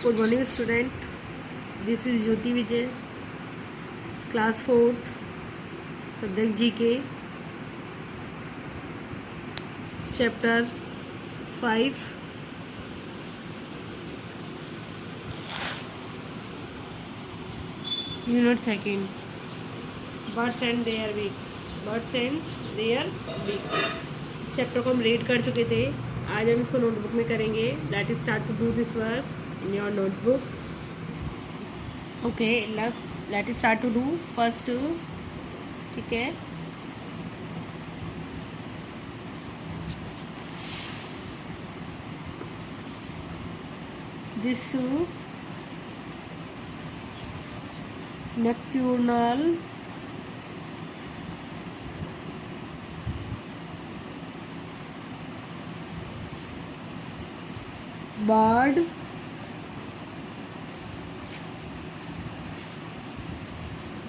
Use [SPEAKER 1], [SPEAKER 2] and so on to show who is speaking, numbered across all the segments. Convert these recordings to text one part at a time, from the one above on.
[SPEAKER 1] Good morning, student. This is Jyoti Vijay, class 4th, subject GK, chapter 5, unit 2nd, birds and their beaks. Birds and their beaks. इस chapter को हम read कर चुके थे. आज हम इसको नोटबुक में करेंगे. Let us start to do this work in your notebook. Okay, let us start to do first. ठीक है, this nocturnal bird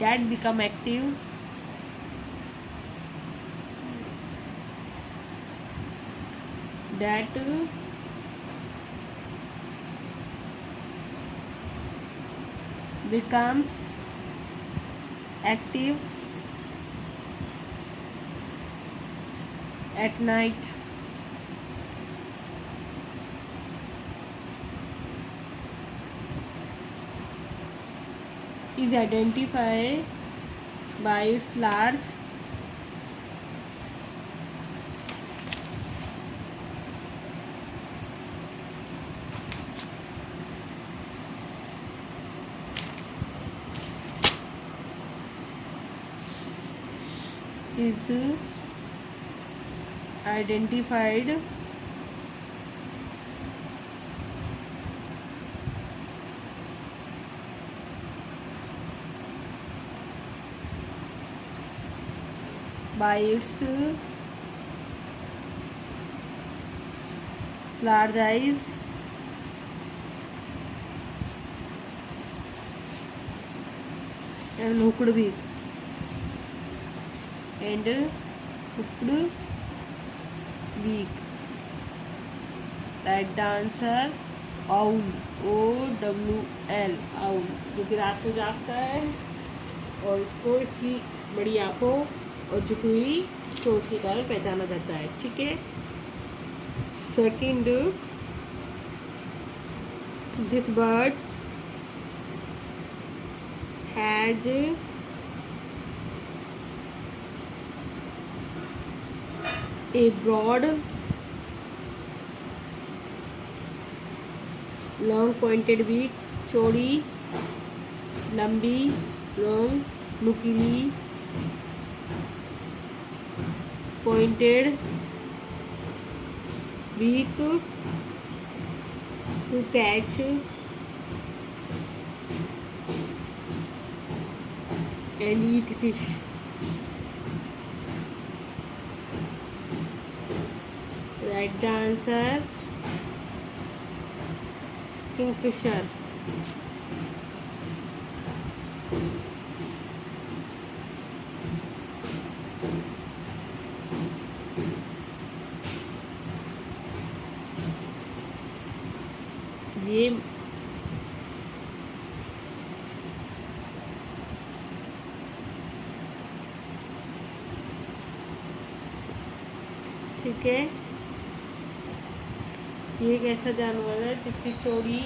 [SPEAKER 1] that become active that becomes active at night. Is identified by its large is identified by its large eyes and hooked beak. Like the answer owl, O-W-L, owl, जो कि रात को जागता है और इसको इसकी बड़ी आंखों और झुकी हुई चोंच के कारण पहचाना जाता है. ठीक है. Second, this bird has a broad long pointed beak, चौड़ी लंबी long नुकीली pointed beak to catch and eat fish. Write the answer kingfisher. ये ठीक है. ये एक ऐसा जानवर है जिसकी चौड़ी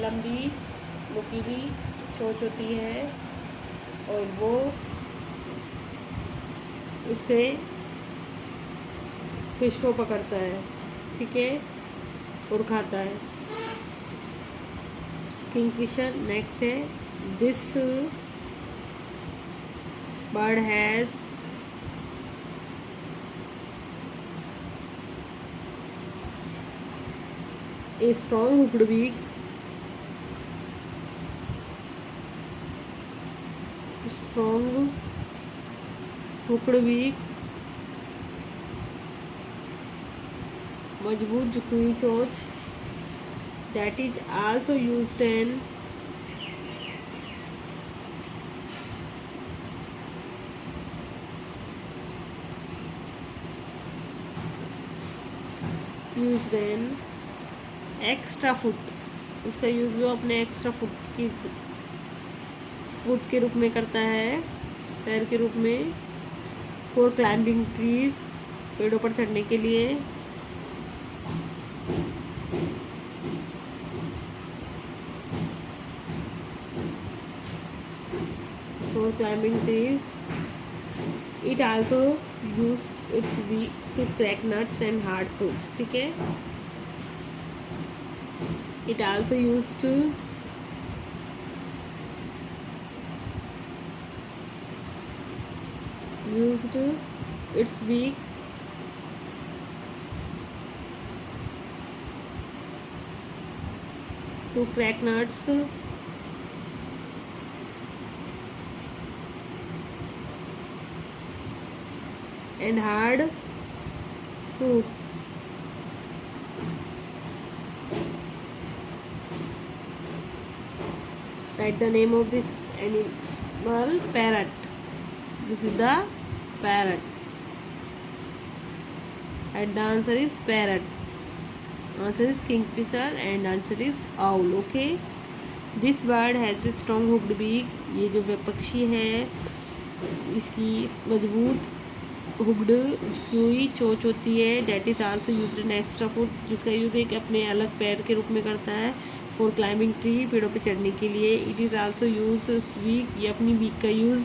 [SPEAKER 1] लंबी नुकीली चोंच होती है और वो उसे फिश को पकड़ता है. ठीक है, और खाता है. किंगफिशर. नेक्स्ट है, this bird has a strong hooked beak. Strong hooked beak. मजबूत झुकी हुई चोंच. That is also used in extra foot. उसका यूज़ वो अपने एक्स्ट्रा फुट के रूप में करता है, पैर के रूप में। फॉर क्लाइंबिंग ट्रीज, पेड़ों पर चढ़ने के लिए। For climbing trees. It also used its beak to crack nuts and hard fruits, ठीक है। इट आल्सो यूज्ड its beak to crack nuts and hard fruits. Write the name of this animal. Parrot. This is the parrot. And the answer is parrot. Answer is kingfisher and answer is owl. Okay. This bird has a strong hooked beak. ये जो पक्षी है इसकी मजबूत hooked झुकी हुई चोंच होती है। That is also used in extra foot, जिसका यूज एक अपने अलग पैर के रूप में करता है। फॉर क्लाइंबिंग ट्री, पेड़ों पे चढ़ने के लिए। It is also use beak, ये अपनी बीक का यूज़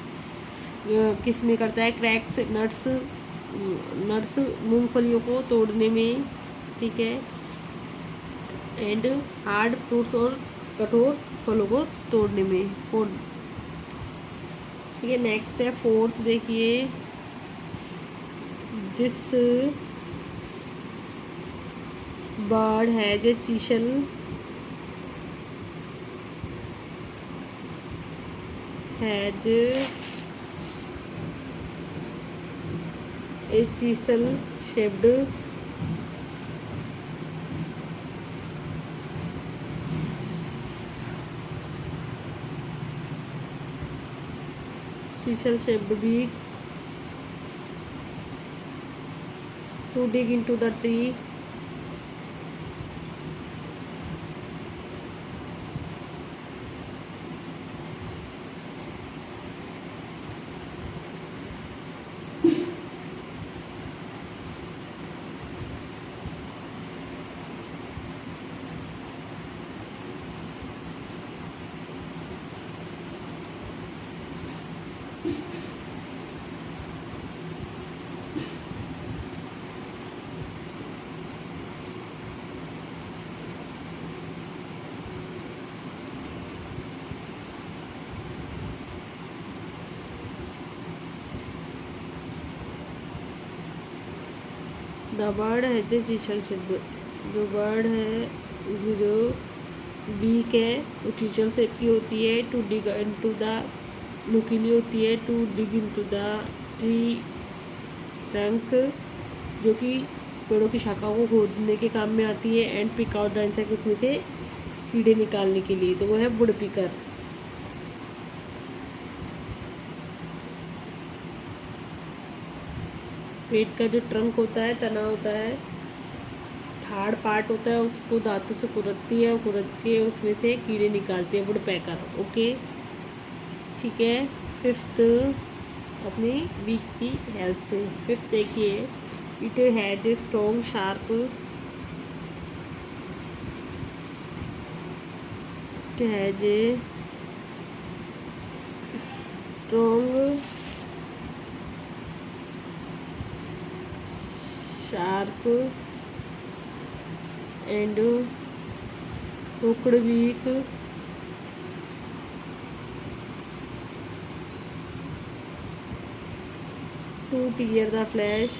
[SPEAKER 1] किस में करता है? क्रैक्स नट्स मूंगफलियों को तोड़ने में, ठीक है। एंड हार्ड फ्रूट्स, और कठोर फलों को तोड़ने में। ठीक है। नेक्स्ट है फोर्थ, देखिए। This bird has a chisel shaped beak to dig into the tree. The bird है जो चीसल शेप, जो बर्ड है उसकी जो बीक है वो चीसल शेप की होती है। टू डिग इनटू द, नुकीली होती है। To dig into the tree trunk, जो कि पेड़ों की शाखाओं को खोदने के काम में आती है। And pick out the insect, उसमें से कीड़े निकालने के लिए, तो वो है वुड पिकर। पेट का जो ट्रंक होता है, तना होता है, हार्ड पार्ट होता है, उसको दांतों से कुरतती है और कुरत के उसमें से कीड़े निकालते हैं वुड पैकर। ओके, ठीक है। फिफ्थ, अपनी बीक की हेल्प से। फिफ्थ देखिए। It has a strong sharp, it has a strong sharp and hooked beak to tear the flesh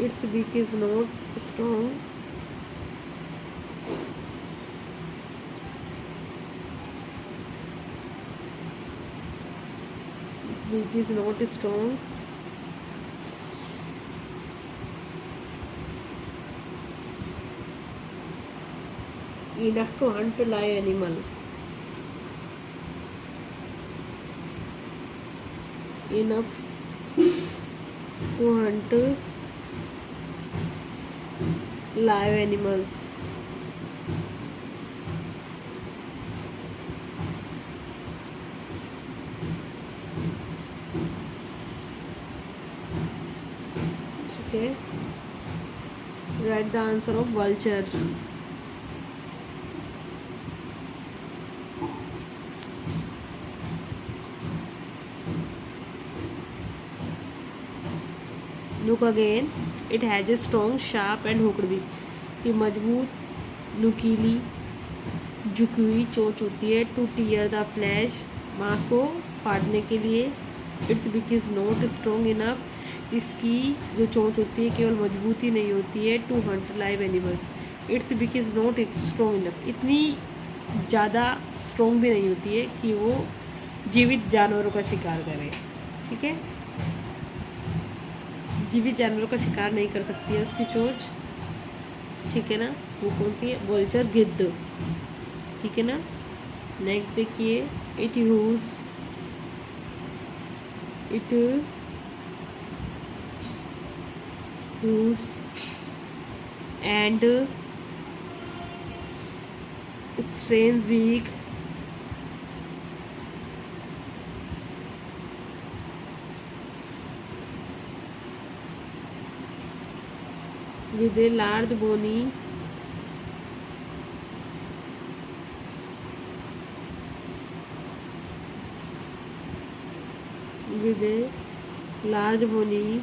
[SPEAKER 1] its beak is not strong beak is not strong enough to hunt live animal. enough to hunt live animals. ठीक है, write the answer of vulture. Look again. It has a strong, sharp and hooked beak. ये मजबूत, नुकीली, झुकी हुई चोंच होती है टू टीयर द फ्लैश, मांस को फाड़ने के लिए. It's beak is not strong enough. इसकी जो चोंच होती है केवल मजबूत ही नहीं होती है to hunt live animals. Its beak is not strong enough. इतनी ज़्यादा स्ट्रॉन्ग भी नहीं होती है कि वो जीवित जानवरों का शिकार करे. ठीक है, जीवित जानवरों का शिकार नहीं कर सकती है उसकी चोंच. ठीक है ना, वो कौन सी है? वल्चर, गिद्ध. ठीक है ना. नेक्स्ट देखिए, it use and strange beak with a large bony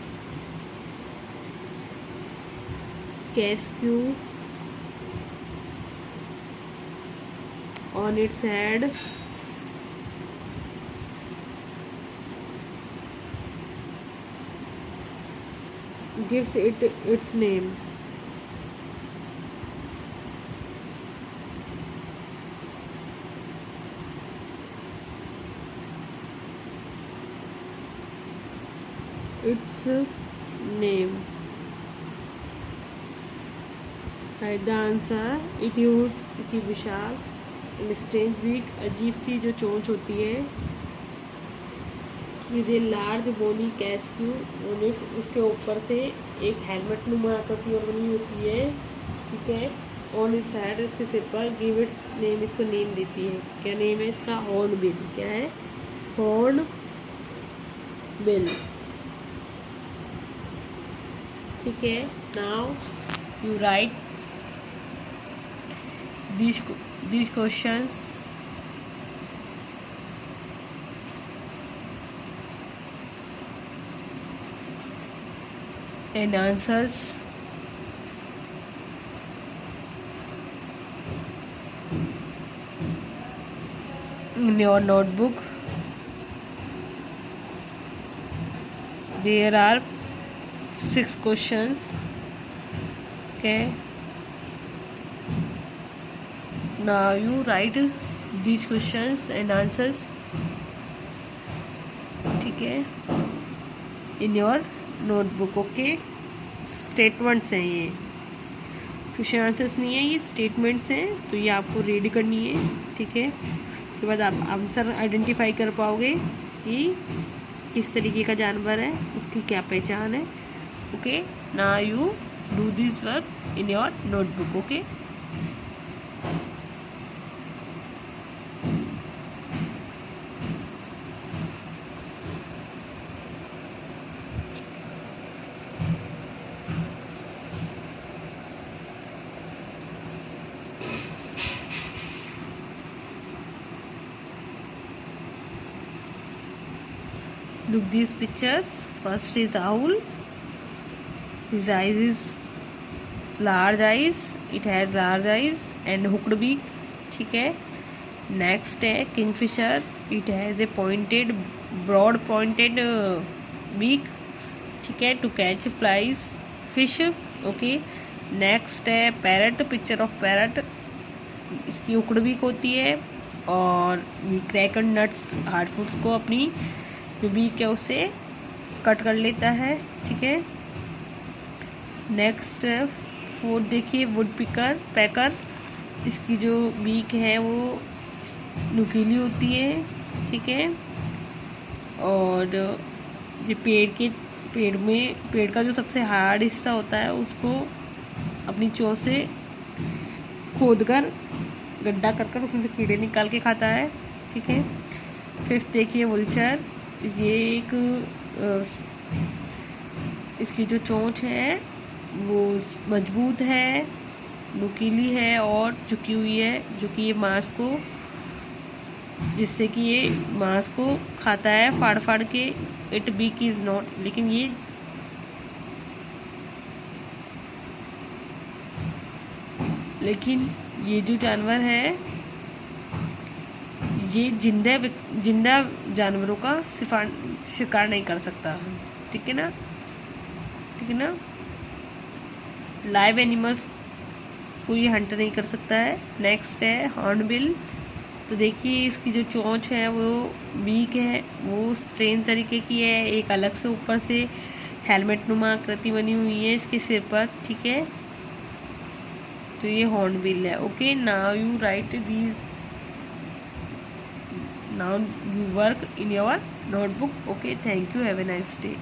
[SPEAKER 1] casque on its head. Gives it its name. Its name. Write the answer. It use इसी विशाल and strange beak, अजीब सी जो चोंच होती है, with a large bony casque on its, उसके ऊपर से एक हेलमेट नुमा आकृति और बनी होती है. ठीक है, ऑन इट्स हेड, इसके सिर पर. गिव इट्स नेम, इसको नेम देती है. क्या नेम है इसका? Horn bill. क्या है? Horn bill. ठीक है. Now you right these questions and answers in your notebook. There are 6 questions. Okay, now you write these questions and answers. ठीक है, in your notebook. Okay, statements हैं ये, क्वेश्चन आंसर्स नहीं है, ये स्टेटमेंट्स हैं. तो ये आपको रीड करनी है. ठीक है, उसके बाद आप आंसर आइडेंटिफाई कर पाओगे कि किस तरीके का जानवर है, उसकी क्या पहचान है. Okay, now you do this work in your notebook. Okay, look these pictures. First is owl. His eyes is large eyes. It has large eyes and hooked beak. ठीक है. Next है kingfisher. It has a pointed, broad pointed beak. ठीक है, to catch flies, fish. Okay. Next है parrot. Picture of parrot. इसकी hooked beak होती है और ये crack and nuts, hard foods को अपनी जो बीक है उससे कट कर लेता है. ठीक है. नेक्स्ट 4 देखिए, वुड पैकर. इसकी जो बीक है वो नुकीली होती है. ठीक है, और ये पेड़ का जो सबसे हार्ड हिस्सा होता है उसको अपनी चोंच से खोद कर गड्ढा कर उसमें से कीड़े निकाल के खाता है। ठीक है। फिफ्थ देखिए वुल्चर। ये एक इसकी जो चोंच है वो मजबूत है, नुकीली है और झुकी हुई है, जो कि ये मांस को, जिससे कि ये मांस को खाता है फाड़ फाड़ के। इट बीक इज नॉट, लेकिन ये जो जानवर है ये जिंदा जानवरों का शिकार नहीं कर सकता। ठीक है ना, ठीक है ना। लाइव एनिमल्स को ये हंट नहीं कर सकता है। नेक्स्ट है हॉर्नबिल। तो देखिए इसकी जो चोंच है वो बीक है, वो स्ट्रेन तरीके की है, एक अलग से ऊपर से हेलमेट नुमा आकृति बनी हुई है इसके सिर पर। ठीक है, तो ये हॉर्नबिल है। Okay, now you right these, now you work in your notebook. Okay, thank you, have a nice day.